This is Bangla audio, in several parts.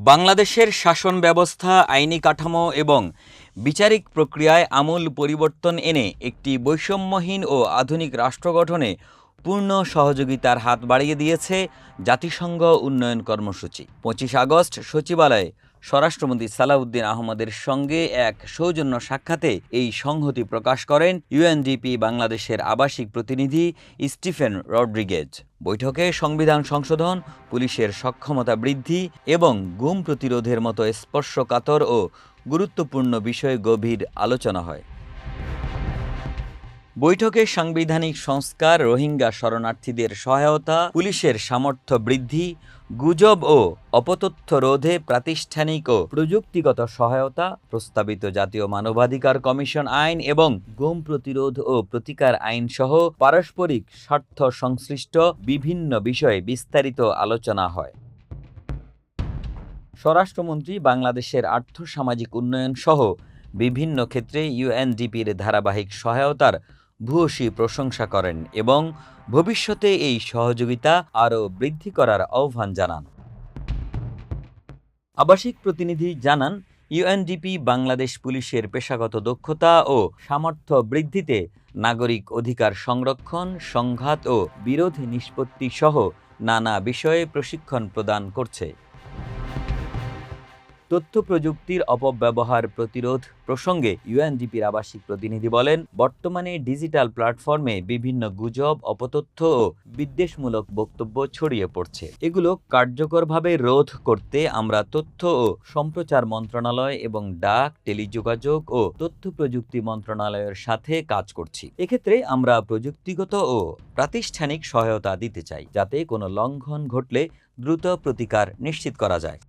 বাংলাদেশের শাসন ব্যবস্থা, আইনি কাঠামো এবং বিচারিক প্রক্রিয়ায় আমূল পরিবর্তন এনে একটি বৈষম্যহীন ও আধুনিক রাষ্ট্র গঠনে পূর্ণ সহযোগিতার হাত বাড়িয়ে দিয়েছে জাতিসংঘ উন্নয়ন কর্মসূচি। 25 আগস্ট সচিবালয়ে স্বরাষ্ট্রমন্ত্রী সালাউদ্দিন আহমদের সঙ্গে এক সৌজন্য সাক্ষাতে এই সংহতি প্রকাশ করেন ইউএনডিপি বাংলাদেশের আবাসিক প্রতিনিধি স্টিফেন রড্রিগেজ। বৈঠকে সংবিধান সংশোধন, পুলিশের সক্ষমতা বৃদ্ধি এবং গুম প্রতিরোধের মতো স্পর্শকাতর ও গুরুত্বপূর্ণ বিষয়ে গভীর আলোচনা হয়। বৈঠকে সাংবিধানিক সংস্কার, রোহিঙ্গা শরণার্থীদের সহায়তা, পুলিশের সামর্থ্য বৃদ্ধি, গুজব ও অপতথ্য রোধে প্রাতিষ্ঠানিক ও প্রযুক্তিগত সহায়তা, প্রস্তাবিত জাতীয় মানবাধিকার কমিশন আইন এবং গুম প্রতিরোধ ও প্রতিকার আইন সহ পারস্পরিক স্বার্থ সংশ্লিষ্ট বিভিন্ন বিষয়ে বিস্তারিত আলোচনা হয়। স্বরাষ্ট্রমন্ত্রী বাংলাদেশের আর্থ-সামাজিক উন্নয়ন সহ বিভিন্ন ক্ষেত্রে ইউএনডিপির ধারাবাহিক সহায়তার ভূয়সী প্রশংসা করেন এবং ভবিষ্যতে এই সহযোগিতা আরও বৃদ্ধি করার আহ্বান জানান। আবাসিক প্রতিনিধি জানান, ইউএনডিপি বাংলাদেশ পুলিশের পেশাগত দক্ষতা ও সামর্থ্য বৃদ্ধিতে নাগরিক অধিকার সংরক্ষণ, সংঘাত ও বিরোধ নিষ্পত্তি সহ নানা বিষয়ে প্রশিক্ষণ প্রদান করছে। তথ্য প্রযুক্তির অপব্যবহার প্রতিরোধ প্রসঙ্গে ইউএনডিপির আবাসিক প্রতিনিধি বলেন, বর্তমানে ডিজিটাল প্ল্যাটফর্মে বিভিন্ন গুজব, অপতথ্য ও বিদ্বেষমূলক বক্তব্য ছড়িয়ে পড়ছে। এগুলো কার্যকরভাবে রোধ করতে আমরা তথ্য ও সম্প্রচার মন্ত্রণালয় এবং ডাক, টেলিযোগাযোগ ও তথ্য প্রযুক্তি মন্ত্রণালয়ের সাথে কাজ করছি। এক্ষেত্রে আমরা প্রযুক্তিগত ও প্রাতিষ্ঠানিক সহায়তা দিতে চাই, যাতে কোনো লঙ্ঘন ঘটলে দ্রুত প্রতিকার নিশ্চিত করা যায়।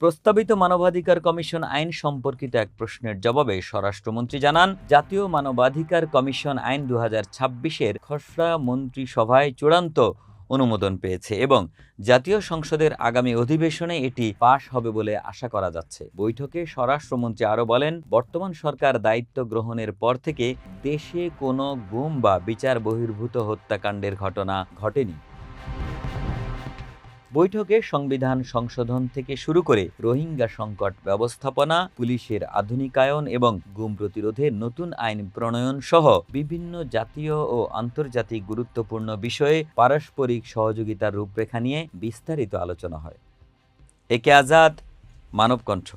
প্রস্তাবিত মানবাধিকার কমিশন আইন সম্পর্কিত এক প্রশ্নের জবাবে স্বরাষ্ট্রমন্ত্রী জানান, জাতীয় মানবাধিকার কমিশন আইন 2026-এর খসড়া মন্ত্রিসভায় চূড়ান্ত অনুমোদন পেয়েছে এবং জাতীয় সংসদের আগামী অধিবেশনে এটি পাশ হবে বলে আশা করা যাচ্ছে। বৈঠকে স্বরাষ্ট্রমন্ত্রী আরও বলেন, বর্তমান সরকার দায়িত্ব গ্রহণের পর থেকে দেশে কোনো গুম বা বিচার বহির্ভূত হত্যাকাণ্ডের ঘটনা ঘটেনি। বৈঠকে সংবিধান সংশোধন থেকে শুরু করে রোহিঙ্গা সংকট ব্যবস্থাপনা, পুলিশের আধুনিকায়ন এবং গুম প্রতিরোধে নতুন আইন প্রণয়ন সহ বিভিন্ন জাতীয় ও আন্তর্জাতিক গুরুত্বপূর্ণ বিষয়ে পারস্পরিক সহযোগিতার রূপরেখা নিয়ে বিস্তারিত আলোচনা হয়। একে আজাদ, মানবকণ্ঠ।